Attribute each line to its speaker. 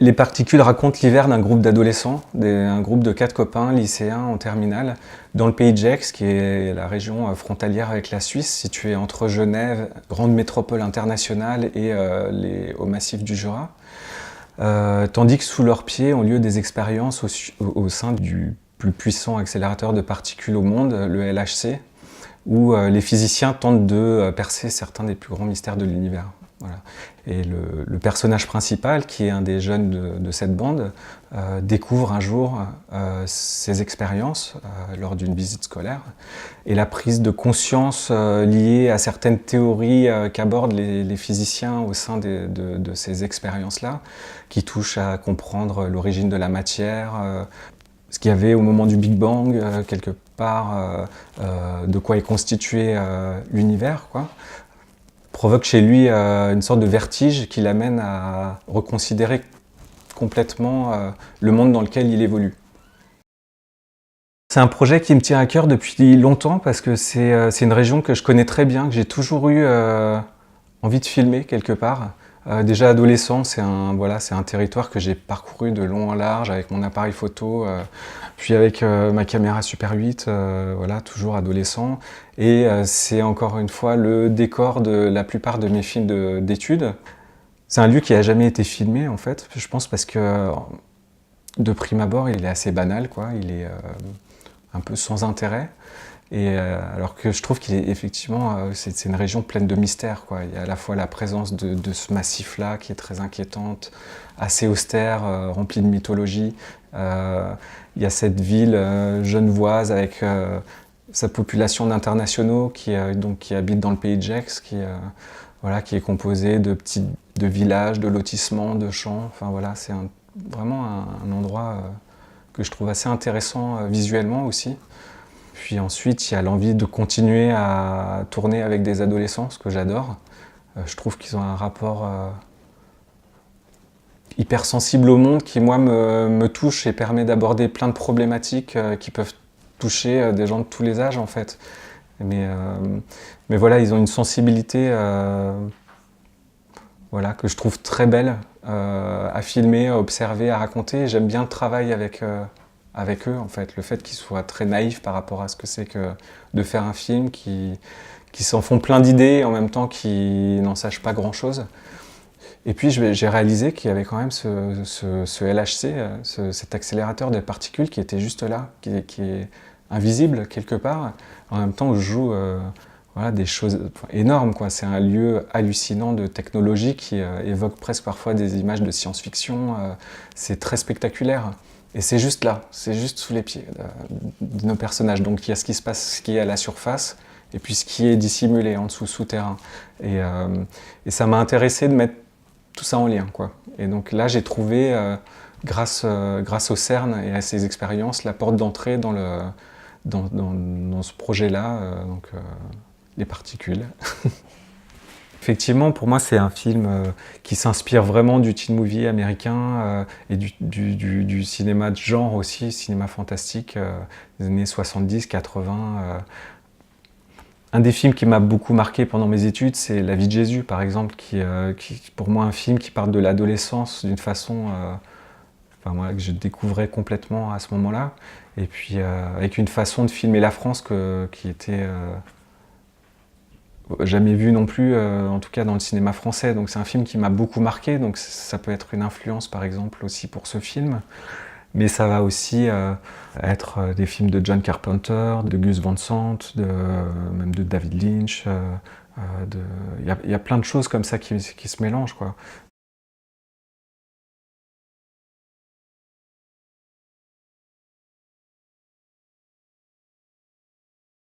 Speaker 1: Les particules racontent l'hiver d'un groupe d'adolescents, un groupe de 4 copains lycéens en terminale, dans le pays de Gex, qui est la région frontalière avec la Suisse, située entre Genève, grande métropole internationale, et au massif du Jura. Tandis que sous leurs pieds ont lieu des expériences au sein du plus puissant accélérateur de particules au monde, le LHC, où les physiciens tentent de percer certains des plus grands mystères de l'univers. Voilà. Et le personnage principal, qui est un des jeunes de cette bande, découvre un jour ses expériences lors d'une visite scolaire et la prise de conscience liée à certaines théories qu'abordent les physiciens au sein de ces expériences-là, qui touchent à comprendre l'origine de la matière, ce qu'il y avait au moment du Big Bang, quelque part, de quoi est constitué l'univers, quoi, provoque chez lui une sorte de vertige qui l'amène à reconsidérer complètement le monde dans lequel il évolue. C'est un projet qui me tient à cœur depuis longtemps parce que c'est une région que je connais très bien, que j'ai toujours eu envie de filmer quelque part. Déjà adolescent, c'est un territoire que j'ai parcouru de long en large avec mon appareil photo, puis avec ma caméra Super 8, toujours adolescent. Et c'est encore une fois le décor de la plupart de mes films d'études. C'est un lieu qui n'a jamais été filmé en fait, je pense parce que de prime abord il est assez banal, quoi. Il est un peu sans intérêt. Et alors que je trouve qu'il est effectivement, c'est une région pleine de mystères, quoi. Il y a à la fois la présence de ce massif-là qui est très inquiétante, assez austère, remplie de mythologie. Il y a cette ville genevoise avec sa population d'internationaux qui habitent dans le pays de Gex, qui est composée de villages, de lotissements, de champs. Enfin voilà, c'est vraiment un endroit que je trouve assez intéressant visuellement aussi. Puis ensuite, il y a l'envie de continuer à tourner avec des adolescents, ce que j'adore. Je trouve qu'ils ont un rapport hyper sensible au monde qui, moi, me touche et permet d'aborder plein de problématiques qui peuvent toucher des gens de tous les âges, en fait. Mais voilà, ils ont une sensibilité que je trouve très belle à filmer, à observer, à raconter. J'aime bien le travail avec eux, en fait. Le fait qu'ils soient très naïfs par rapport à ce que c'est que de faire un film, qui s'en font plein d'idées et en même temps qui n'en sachent pas grand-chose. Et puis j'ai réalisé qu'il y avait quand même ce LHC, cet accélérateur des particules qui était juste là, qui est invisible quelque part, en même temps où je joue des choses énormes, quoi. C'est un lieu hallucinant de technologie qui évoque presque parfois des images de science-fiction. C'est très spectaculaire. Et c'est juste là, c'est juste sous les pieds de nos personnages. Donc il y a ce qui se passe, ce qui est à la surface, et puis ce qui est dissimulé en dessous, souterrain. Et ça m'a intéressé de mettre tout ça en lien, quoi. Et donc là, j'ai trouvé, grâce au CERN et à ces expériences, la porte d'entrée dans ce projet-là, les particules. Effectivement, pour moi, c'est un film qui s'inspire vraiment du teen movie américain et du cinéma de genre aussi, cinéma fantastique des années 70, 80. Un des films qui m'a beaucoup marqué pendant mes études, c'est La vie de Jésus, par exemple, qui pour moi, un film qui parle de l'adolescence d'une façon que je découvrais complètement à ce moment-là. Et puis, avec une façon de filmer la France qui était jamais vu non plus, en tout cas dans le cinéma français. Donc c'est un film qui m'a beaucoup marqué, donc ça peut être une influence par exemple aussi pour ce film. Mais ça va aussi être des films de John Carpenter, de Gus Van Sant, même de David Lynch. Il y a plein de choses comme ça qui se mélangent, quoi.